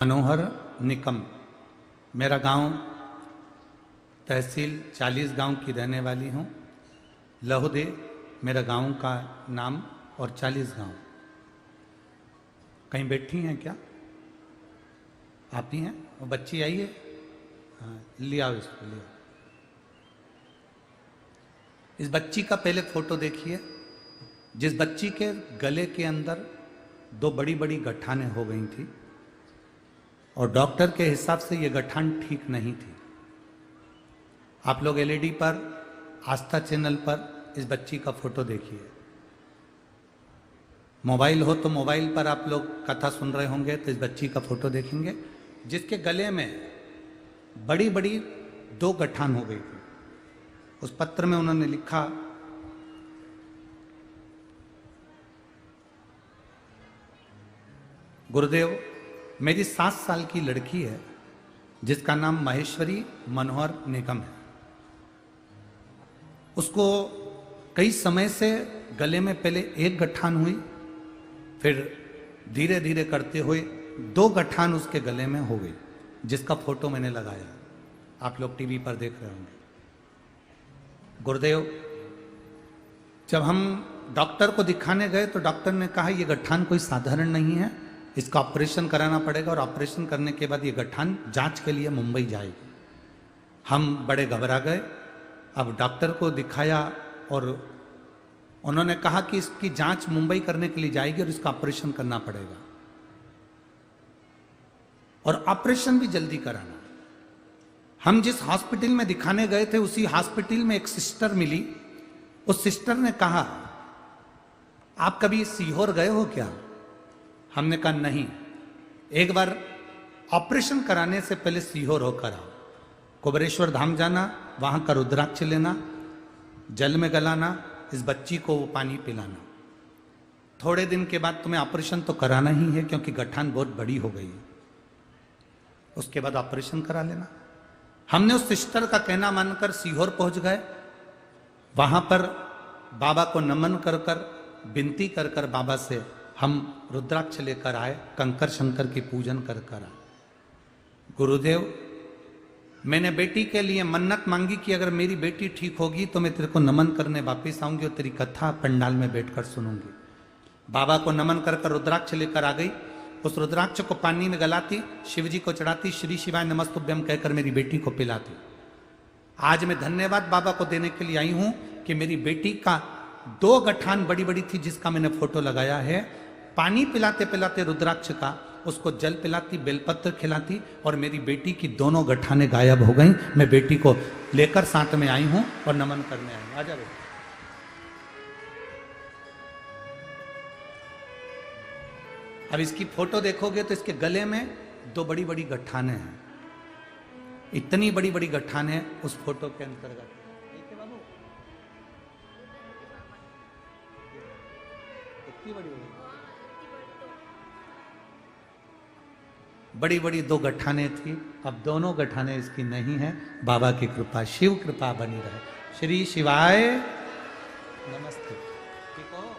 मनोहर निकम। मेरा गांव तहसील 40 गांव की रहने वाली हूं। लहुदे मेरा गांव का नाम और 40 गांव। कहीं बैठी हैं क्या? आप ही हैं? वो बच्ची आई है? हाँ, लिया इसको, लिया। इस बच्ची का पहले फोटो देखिए। जिस बच्ची के गले के अंदर 2 बड़ी बड़ी गठानें हो गई थी और डॉक्टर के हिसाब से ये गठान ठीक नहीं थी। आप लोग एलईडी पर, आस्था चैनल पर इस बच्ची का फोटो देखिए। मोबाइल हो तो मोबाइल पर आप लोग कथा सुन रहे होंगे तो इस बच्ची का फोटो देखेंगे जिसके गले में बड़ी बड़ी 2 गठान हो गई थी। उस पत्र में उन्होंने लिखा, गुरुदेव, मेरी 7 साल की लड़की है जिसका नाम महेश्वरी मनोहर निगम है। उसको कई समय से गले में पहले 1 गठान हुई, फिर धीरे धीरे करते हुए 2 गठान उसके गले में हो गई, जिसका फोटो मैंने लगाया। आप लोग टीवी पर देख रहे होंगे। गुरुदेव, जब हम डॉक्टर को दिखाने गए तो डॉक्टर ने कहा ये गठान कोई साधारण नहीं है, इसका ऑपरेशन कराना पड़ेगा और ऑपरेशन करने के बाद ये गठान जांच के लिए मुंबई जाएगी। हम बड़े घबरा गए। अब डॉक्टर को दिखाया और उन्होंने कहा कि इसकी जांच मुंबई करने के लिए जाएगी और इसका ऑपरेशन करना पड़ेगा और ऑपरेशन भी जल्दी कराना। हम जिस हॉस्पिटल में दिखाने गए थे उसी हॉस्पिटल में एक सिस्टर मिली। उस सिस्टर ने कहा, आप कभी सीहोर गए हो क्या? हमने कहा नहीं। एक बार ऑपरेशन कराने से पहले सीहोर होकर आओ। कुबेरेश्वर धाम जाना, वहां का रुद्राक्ष लेना, जल में गलाना, इस बच्ची को वो पानी पिलाना। थोड़े दिन के बाद तुम्हें ऑपरेशन तो कराना ही है क्योंकि गठान बहुत बड़ी हो गई है। उसके बाद ऑपरेशन करा लेना। हमने उस सिस्टर का कहना मानकर सीहोर पहुंच गए। वहां पर बाबा को नमन कर कर, विनती कर कर बाबा से हम रुद्राक्ष लेकर आए, कंकर शंकर की पूजन कर कर आए। गुरुदेव, मैंने बेटी के लिए मन्नत मांगी कि अगर मेरी बेटी ठीक होगी तो मैं तेरे को नमन करने वापिस आऊंगी और तेरी कथा पंडाल में बैठकर सुनूंगी। बाबा को नमन कर कर रुद्राक्ष लेकर आ गई। उस रुद्राक्ष को पानी में गलाती, शिवजी को चढ़ाती, श्री शिवाय नमस्तुभ्यम कहकर मेरी बेटी को पिलाती। आज मैं धन्यवाद बाबा को देने के लिए आई हूं कि मेरी बेटी का 2 गठान बड़ी बड़ी थी जिसका मैंने फोटो लगाया है। पानी पिलाते पिलाते रुद्राक्ष का उसको जल पिलाती, बेलपत्र खिलाती और मेरी बेटी की दोनों गठाने गायब हो गई। मैं बेटी को लेकर साथ में आई हूं और नमन करने आई हूं। आजा बेटी। अब इसकी फोटो देखोगे तो इसके गले में 2 बड़ी बड़ी गठाने हैं। इतनी बड़ी बड़ी गठाने उस फोटो के अंतर्गत। इतनी बड़ी बड़ी बड़ी 2 गठाने थी। अब दोनों गठाने इसकी नहीं है। बाबा की कृपा, शिव कृपा बनी रहे। श्री शिवाय नमस्ते। ठीक हो?